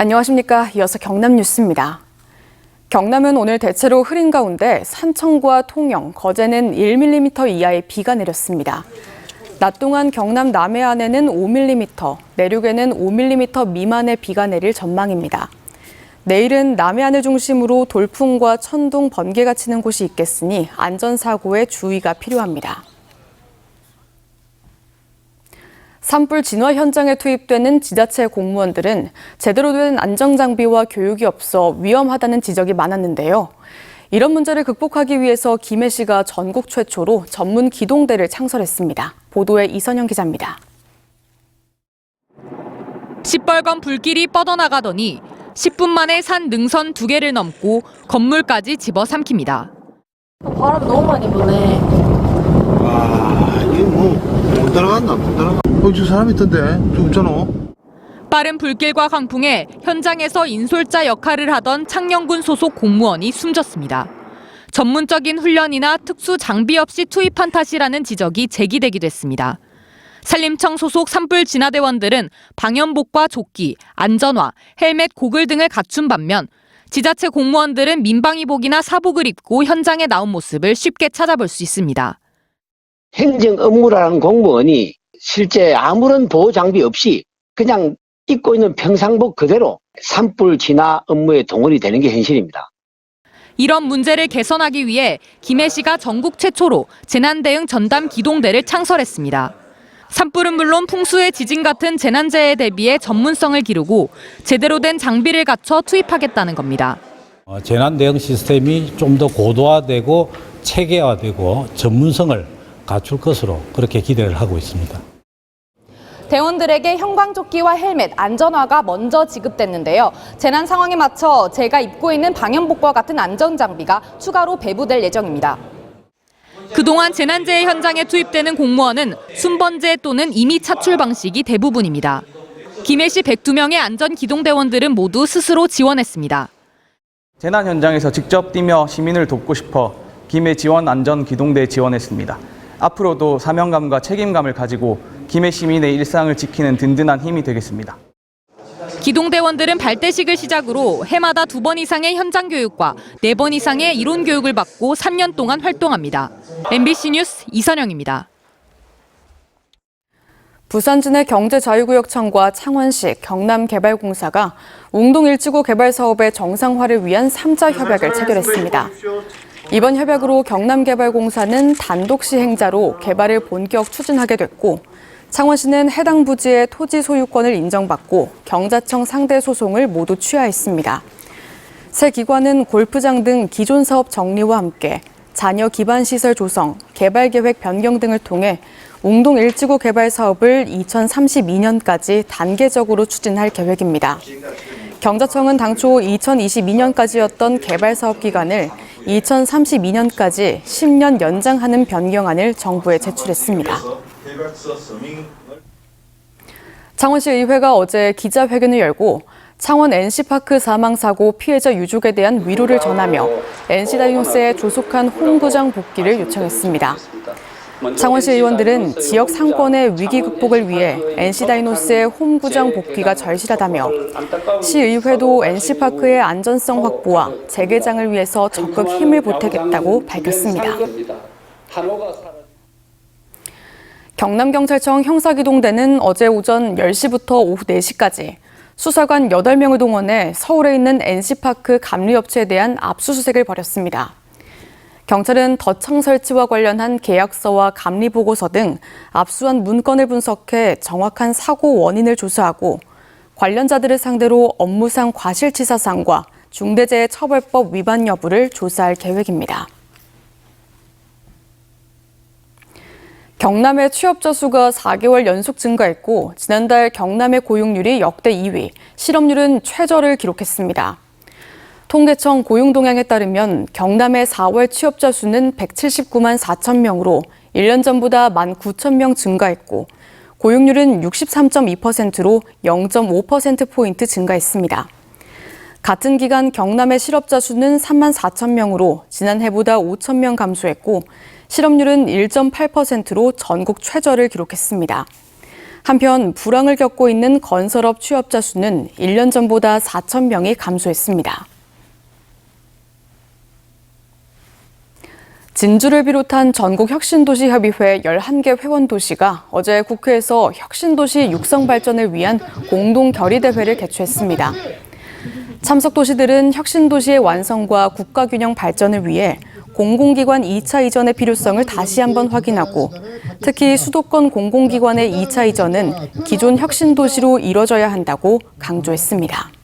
안녕하십니까. 이어서 경남 뉴스입니다. 경남은 오늘 대체로 흐린 가운데 산청과 통영, 거제는 1mm 이하의 비가 내렸습니다. 낮 동안 경남 남해안에는 5mm, 내륙에는 5mm 미만의 비가 내릴 전망입니다. 내일은 남해안을 중심으로 돌풍과 천둥, 번개가 치는 곳이 있겠으니 안전사고에 주의가 필요합니다. 산불 진화 현장에 투입되는 지자체 공무원들은 제대로 된 안전장비와 교육이 없어 위험하다는 지적이 많았는데요. 이런 문제를 극복하기 위해서 김해시가 전국 최초로 전문 기동대를 창설했습니다. 보도에 이선영 기자입니다. 시뻘건 불길이 뻗어나가더니 10분 만에 산 능선 2개를 넘고 건물까지 집어삼킵니다. 바람 너무 많이 부네. 이거 못 따라간다, 못 따라가. 저 사람 있던데, 저 있잖아. 빠른 불길과 강풍에 현장에서 인솔자 역할을 하던 창녕군 소속 공무원이 숨졌습니다. 전문적인 훈련이나 특수 장비 없이 투입한 탓이라는 지적이 제기되기도 했습니다. 산림청 소속 산불 진화대원들은 방염복과 조끼, 안전화, 헬멧, 고글 등을 갖춘 반면 지자체 공무원들은 민방위복이나 사복을 입고 현장에 나온 모습을 쉽게 찾아볼 수 있습니다. 행정 업무라는 공무원이 실제 아무런 보호 장비 없이 그냥 입고 있는 평상복 그대로 산불 진화 업무에 동원이 되는 게 현실입니다. 이런 문제를 개선하기 위해 김해시가 전국 최초로 재난대응 전담 기동대를 창설했습니다. 산불은 물론 풍수의 지진 같은 재난재해에 대비해 전문성을 기르고 제대로 된 장비를 갖춰 투입하겠다는 겁니다. 재난대응 시스템이 좀 더 고도화되고 체계화되고 전문성을 갖출 것으로 그렇게 기대를 하고 있습니다. 대원들에게 형광조끼와 헬멧, 안전화가 먼저 지급됐는데요. 재난 상황에 맞춰 제가 입고 있는 방염복과 같은 안전장비가 추가로 배부될 예정입니다. 그동안 재난재해 현장에 투입되는 공무원은 순번제 또는 임의 차출 방식이 대부분입니다. 김해시 102명의 안전기동대원들은 모두 스스로 지원했습니다. 재난 현장에서 직접 뛰며 시민을 돕고 싶어 김해 지원 안전기동대에 지원했습니다. 앞으로도 사명감과 책임감을 가지고 김해 시민의 일상을 지키는 든든한 힘이 되겠습니다. 기동대원들은 발대식을 시작으로 해마다 2번 이상의 현장 교육과 4번 이상의 이론 교육을 받고 3년 동안 활동합니다. MBC 뉴스 이선영입니다. 부산진해 경제자유구역청과 창원시 경남개발공사가 웅동 1지구 개발 사업의 정상화를 위한 3자 협약을 체결했습니다. 이번 협약으로 경남개발공사는 단독 시행자로 개발을 본격 추진하게 됐고 창원시는 해당 부지의 토지 소유권을 인정받고 경자청 상대 소송을 모두 취하했습니다. 새 기관은 골프장 등 기존 사업 정리와 함께 잔여 기반 시설 조성, 개발 계획 변경 등을 통해 웅동 1지구 개발 사업을 2032년까지 단계적으로 추진할 계획입니다. 경자청은 당초 2022년까지였던 개발 사업 기간을 2032년까지 10년 연장하는 변경안을 정부에 제출했습니다. 창원시 의회가 어제 기자회견을 열고 창원 NC파크 사망사고 피해자 유족에 대한 위로를 전하며 NC다이노스의 조속한 홈구장 복귀를 요청했습니다. 창원시 의원들은 지역 상권의 위기 극복을 위해 NC다이노스의 홈구장 복귀가 절실하다며 시의회도 NC파크의 안전성 확보와 재개장을 위해서 적극 힘을 보태겠다고 밝혔습니다. 경남경찰청 형사기동대는 어제 오전 10시부터 오후 4시까지 수사관 8명을 동원해 서울에 있는 NC파크 감리업체에 대한 압수수색을 벌였습니다. 경찰은 덫창 설치와 관련한 계약서와 감리보고서 등 압수한 문건을 분석해 정확한 사고 원인을 조사하고 관련자들을 상대로 업무상 과실치사상과 중대재해처벌법 위반 여부를 조사할 계획입니다. 경남의 취업자 수가 4개월 연속 증가했고 지난달 경남의 고용률이 역대 2위, 실업률은 최저를 기록했습니다. 통계청 고용동향에 따르면 경남의 4월 취업자 수는 179만 4천 명으로 1년 전보다 19,000명 증가했고 고용률은 63.2%로 0.5%포인트 증가했습니다. 같은 기간 경남의 실업자 수는 3만 4천 명으로 지난해보다 5천 명 감소했고 실업률은 1.8%로 전국 최저를 기록했습니다. 한편 불황을 겪고 있는 건설업 취업자 수는 1년 전보다 4,000명이 감소했습니다. 진주를 비롯한 전국혁신도시협의회 11개 회원도시가 어제 국회에서 혁신도시 육성 발전을 위한 공동결의대회를 개최했습니다. 참석 도시들은 혁신도시의 완성과 국가균형 발전을 위해 공공기관 2차 이전의 필요성을 다시 한번 확인하고 특히 수도권 공공기관의 2차 이전은 기존 혁신도시로 이뤄져야 한다고 강조했습니다.